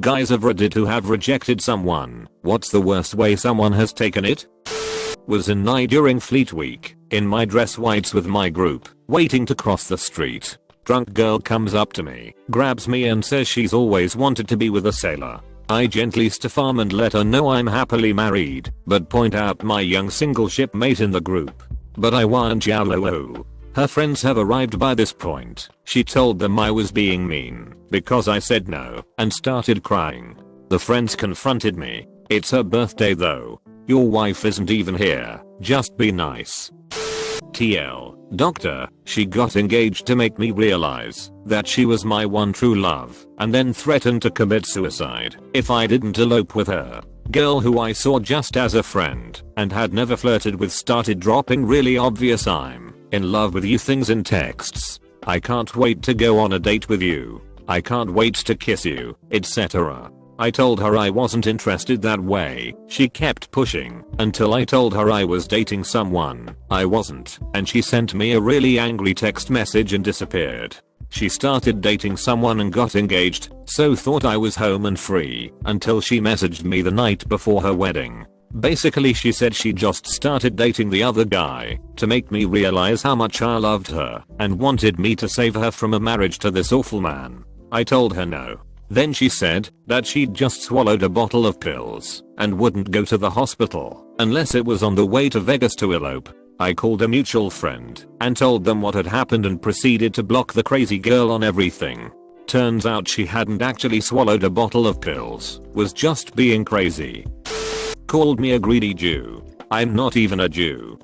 Guys of Reddit who have rejected someone, what's the worst way someone has taken it? Was in night during Fleet Week, in my dress whites with my group, waiting to cross the street. Drunk girl comes up to me, grabs me and says she's always wanted to be with a sailor. I gently stiff arm and let her know I'm happily married, but point out my young single shipmate in the group. But I want yellow. Her friends have arrived by this point. She told them I was being mean, because I said no, and started crying. The friends confronted me. It's her birthday though. Your wife isn't even here, just be nice. TL. Doctor, she got engaged to make me realize that she was my one true love, and then threatened to commit suicide if I didn't elope with her. Girl who I saw just as a friend and had never flirted with started dropping really obvious "I'm in love with you" things in texts. I can't wait to go on a date with you. I can't wait to kiss you, etc. I told her I wasn't interested that way. She kept pushing until I told her I was dating someone I wasn't, and she sent me a really angry text message and disappeared. She started dating someone and got engaged, so thought I was home and free until she messaged me the night before her wedding. Basically she said she just started dating the other guy to make me realize how much I loved her and wanted me to save her from a marriage to this awful man. I told her no. Then she said that she'd just swallowed a bottle of pills and wouldn't go to the hospital unless it was on the way to Vegas to elope. I called a mutual friend and told them what had happened and proceeded to block the crazy girl on everything. Turns out she hadn't actually swallowed a bottle of pills, was just being crazy. Called me a greedy Jew. I'm not even a Jew.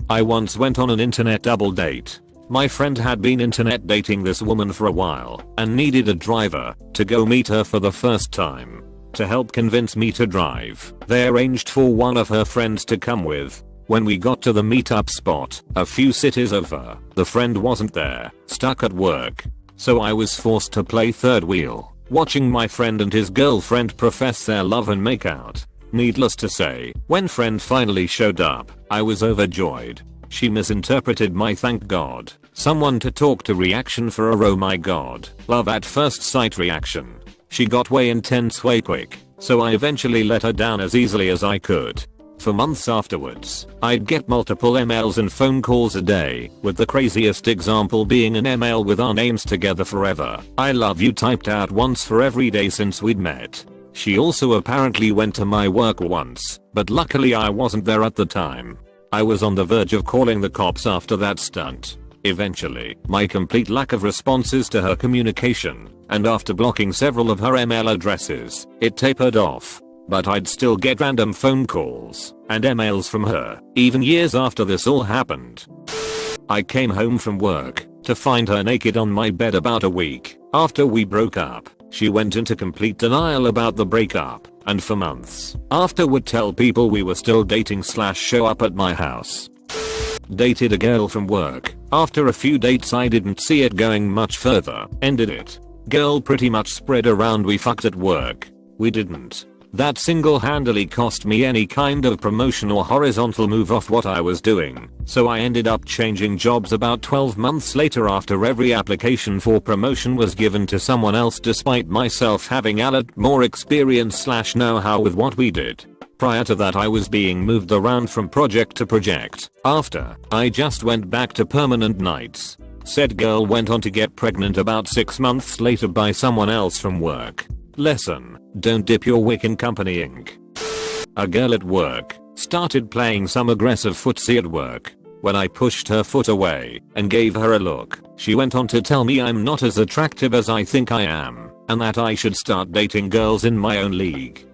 I once went on an internet double date. My friend had been internet dating this woman for a while and needed a driver to go meet her for the first time. To help convince me to drive, they arranged for one of her friends to come with. When we got to the meetup spot, a few cities over, the friend wasn't there, stuck at work. So I was forced to play third wheel, watching my friend and his girlfriend profess their love and make out. Needless to say, when friend finally showed up, I was overjoyed. She misinterpreted my "thank God someone to talk to" reaction for a "oh my god, love at first sight" reaction. She got way intense way quick, so I eventually let her down as easily as I could. For months afterwards, I'd get multiple emails and phone calls a day, with the craziest example being an email with our names together forever, "I love you" typed out once for every day since we'd met. She also apparently went to my work once, but luckily I wasn't there at the time. I was on the verge of calling the cops after that stunt. Eventually, my complete lack of responses to her communication, and after blocking several of her email addresses, it tapered off. But I'd still get random phone calls and emails from her, even years after this all happened. I came home from work to find her naked on my bed about a week after we broke up. She went into complete denial about the breakup, and for months after would tell people we were still dating / show up at my house. Dated a girl from work. After a few dates I didn't see it going much further, ended it. Girl pretty much spread around we fucked at work. We didn't. That single-handedly cost me any kind of promotion or horizontal move off what I was doing, so I ended up changing jobs about 12 months later after every application for promotion was given to someone else despite myself having a lot more experience / know-how with what we did. Prior to that I was being moved around from project to project. After, I just went back to permanent nights. Said girl went on to get pregnant about 6 months later by someone else from work. Lesson: don't dip your wick in company ink. A girl at work started playing some aggressive footsie at work. When I pushed her foot away and gave her a look, she went on to tell me I'm not as attractive as I think I am, and that I should start dating girls in my own league.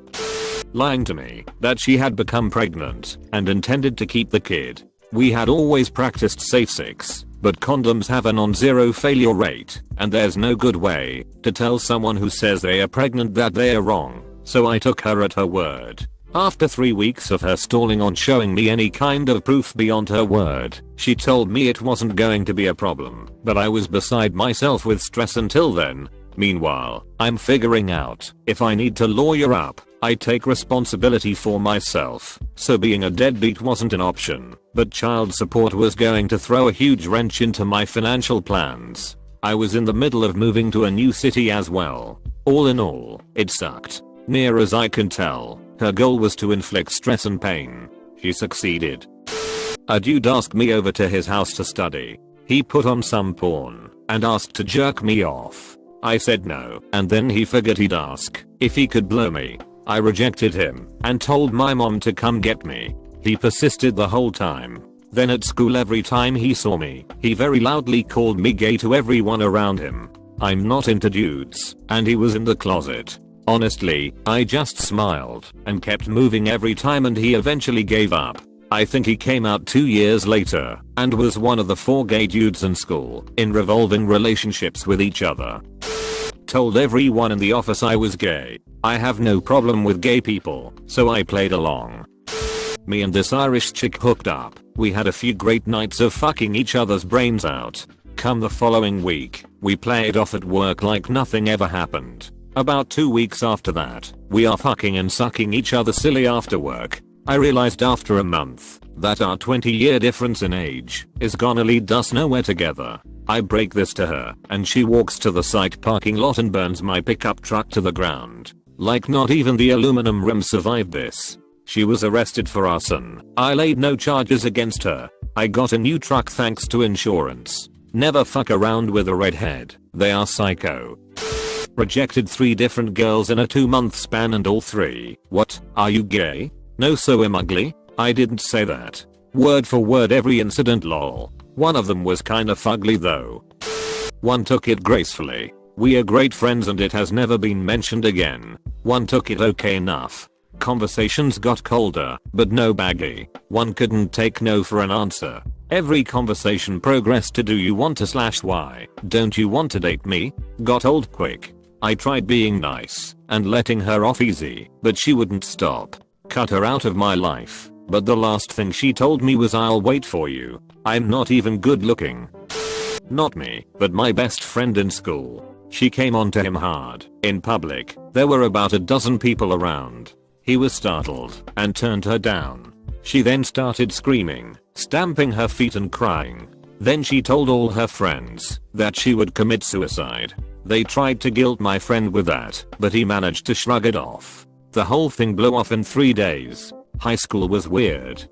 Lying to me that she had become pregnant and intended to keep the kid. We had always practiced safe sex, but condoms have a non-zero failure rate, and there's no good way to tell someone who says they are pregnant that they are wrong, so I took her at her word. After 3 weeks of her stalling on showing me any kind of proof beyond her word, she told me it wasn't going to be a problem, but I was beside myself with stress until then. Meanwhile, I'm figuring out if I need to lawyer up, I take responsibility for myself, so being a deadbeat wasn't an option, but child support was going to throw a huge wrench into my financial plans. I was in the middle of moving to a new city as well. All in all, it sucked. Near as I can tell, her goal was to inflict stress and pain. She succeeded. A dude asked me over to his house to study. He put on some porn and asked to jerk me off. I said no, and then he figured he'd ask if he could blow me. I rejected him and told my mom to come get me. He persisted the whole time. Then at school, every time he saw me, he very loudly called me gay to everyone around him. I'm not into dudes, and he was in the closet. Honestly, I just smiled and kept moving every time, and he eventually gave up. I think he came out 2 years later and was one of the 4 gay dudes in school in revolving relationships with each other. Told everyone in the office I was gay. I have no problem with gay people, so I played along. Me and this Irish chick hooked up. We had a few great nights of fucking each other's brains out. Come the following week, we played off at work like nothing ever happened. About 2 weeks after that, we are fucking and sucking each other silly after work. I realized after a month that our 20-year difference in age is gonna lead us nowhere together. I break this to her, and she walks to the site parking lot and burns my pickup truck to the ground. Like not even the aluminum rim survived this. She was arrested for arson. I laid no charges against her. I got a new truck thanks to insurance. Never fuck around with a redhead. They are psycho. Rejected 3 different girls in a 2-month span, and all 3. What? Are you gay? No, so I'm ugly? I didn't say that. Word for word every incident, lol. One of them was kinda fugly though. One took it gracefully. We are great friends and it has never been mentioned again. One took it okay enough. Conversations got colder, but no baggy. One couldn't take no for an answer. Every conversation progressed to do you want to / why don't you want to date me? Got old quick. I tried being nice and letting her off easy, but she wouldn't stop. Cut her out of my life, but the last thing she told me was I'll wait for you. I'm not even good looking. Not me, but my best friend in school. She came on to him hard, in public. There were about a dozen people around. He was startled and turned her down. She then started screaming, stamping her feet and crying. Then she told all her friends that she would commit suicide. They tried to guilt my friend with that, but he managed to shrug it off. The whole thing blew off in 3 days. High school was weird.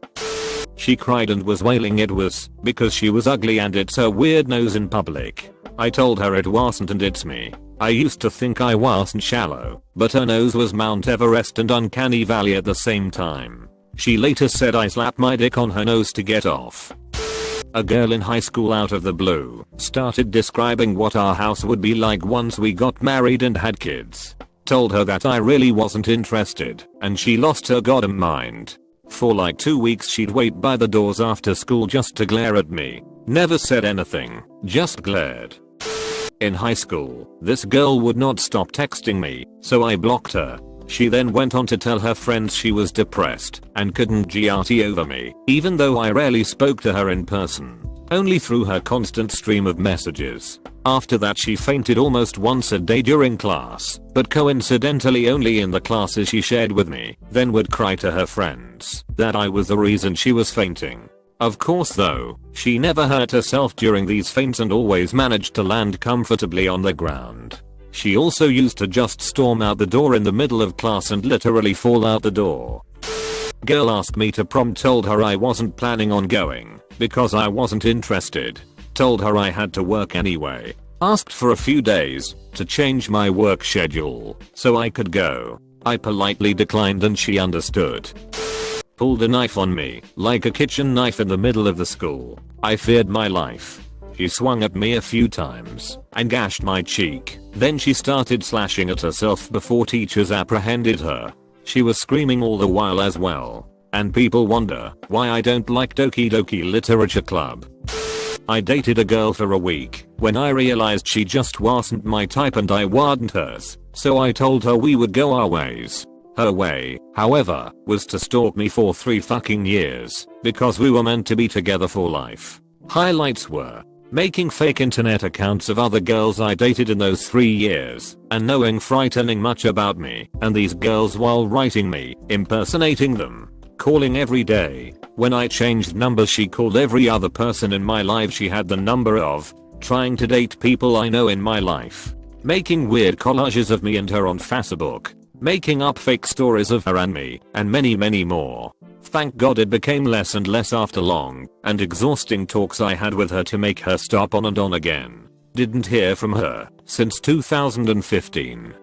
She cried and was wailing it was because she was ugly and it's her weird nose in public. I told her it wasn't and it's me. I used to think I wasn't shallow, but her nose was Mount Everest and Uncanny Valley at the same time. She later said I slapped my dick on her nose to get off. A girl in high school out of the blue started describing what our house would be like once we got married and had kids. Told her that I really wasn't interested, and she lost her goddamn mind. For like 2 weeks she'd wait by the doors after school just to glare at me. Never said anything, just glared. In high school, this girl would not stop texting me, so I blocked her. She then went on to tell her friends she was depressed and couldn't GRT over me, even though I rarely spoke to her in person, only through her constant stream of messages. After that she fainted almost once a day during class, but coincidentally only in the classes she shared with me, then would cry to her friends that I was the reason she was fainting. Of course though, she never hurt herself during these faints and always managed to land comfortably on the ground. She also used to just storm out the door in the middle of class and literally fall out the door. Girl asked me to prom, told her I wasn't planning on going because I wasn't interested. Told her I had to work anyway. Asked for a few days to change my work schedule so I could go. I politely declined and she understood. Pulled a knife on me, like a kitchen knife in the middle of the school. I feared my life. She swung at me a few times and gashed my cheek. Then she started slashing at herself before teachers apprehended her. She was screaming all the while as well. And people wonder why I don't like Doki Doki Literature Club. I dated a girl for a week when I realized she just wasn't my type and I wasn't hers, so I told her we would go our ways. Her way, however, was to stalk me for 3 fucking years because we were meant to be together for life. Highlights were making fake internet accounts of other girls I dated in those 3 years and knowing frightening much about me and these girls while writing me, impersonating them, calling every day. When I changed numbers she called every other person in my life she had the number of. trying to date people I know in my life, making weird collages of me and her on Facebook, making up fake stories of her and me, and many more. Thank God it became less and less after long and exhausting talks I had with her to make her stop on and on again. Didn't hear from her since 2015.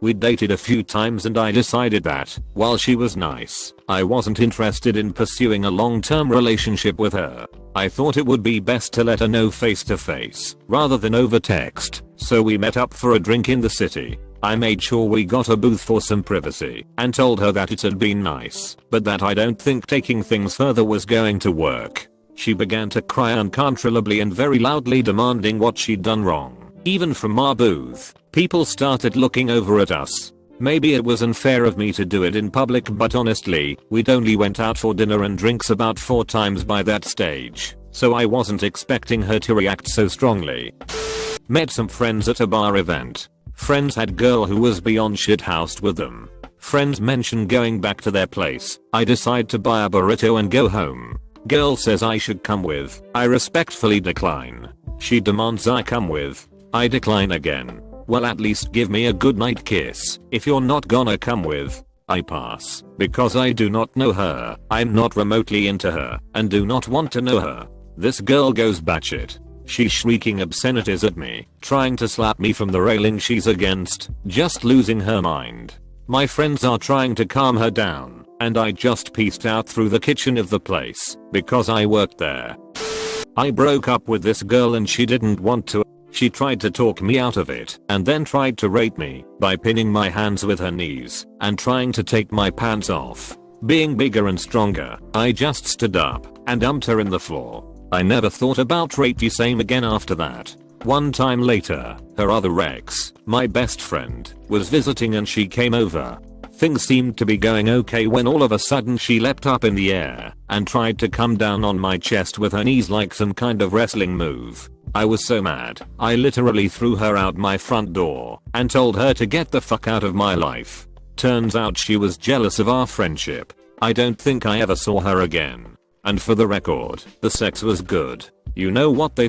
We dated a few times and I decided that, while she was nice, I wasn't interested in pursuing a long-term relationship with her. I thought it would be best to let her know face to face, rather than over text, so we met up for a drink in the city. I made sure we got a booth for some privacy, and told her that it had been nice, but that I don't think taking things further was going to work. She began to cry uncontrollably and very loudly demanding what she'd done wrong. Even from our booth, people started looking over at us. Maybe it was unfair of me to do it in public, but honestly, we'd only went out for dinner and drinks about 4 times by that stage, so I wasn't expecting her to react so strongly. Met some friends at a bar event. Friends had girl who was beyond shithoused with them. Friends mentioned going back to their place. I decide to buy a burrito and go home. Girl says I should come with. I respectfully decline. She demands I come with. I decline again. Well, at least give me a goodnight kiss. If you're not gonna come with, I pass. Because I do not know her. I'm not remotely into her and do not want to know her. This girl goes batshit. She's shrieking obscenities at me, trying to slap me from the railing she's against, just losing her mind. My friends are trying to calm her down, and I just peaced out through the kitchen of the place, because I worked there. I broke up with this girl and she didn't want to. She tried to talk me out of it, and then tried to rape me, by pinning my hands with her knees, and trying to take my pants off. Being bigger and stronger, I just stood up, and dumped her in the floor. I never thought about rape the same again after that. One time later, her other ex, my best friend, was visiting and she came over. Things seemed to be going okay when all of a sudden she leapt up in the air and tried to come down on my chest with her knees like some kind of wrestling move. I was so mad, I literally threw her out my front door and told her to get the fuck out of my life. Turns out she was jealous of our friendship. I don't think I ever saw her again. And for the record, the sex was good. You know what they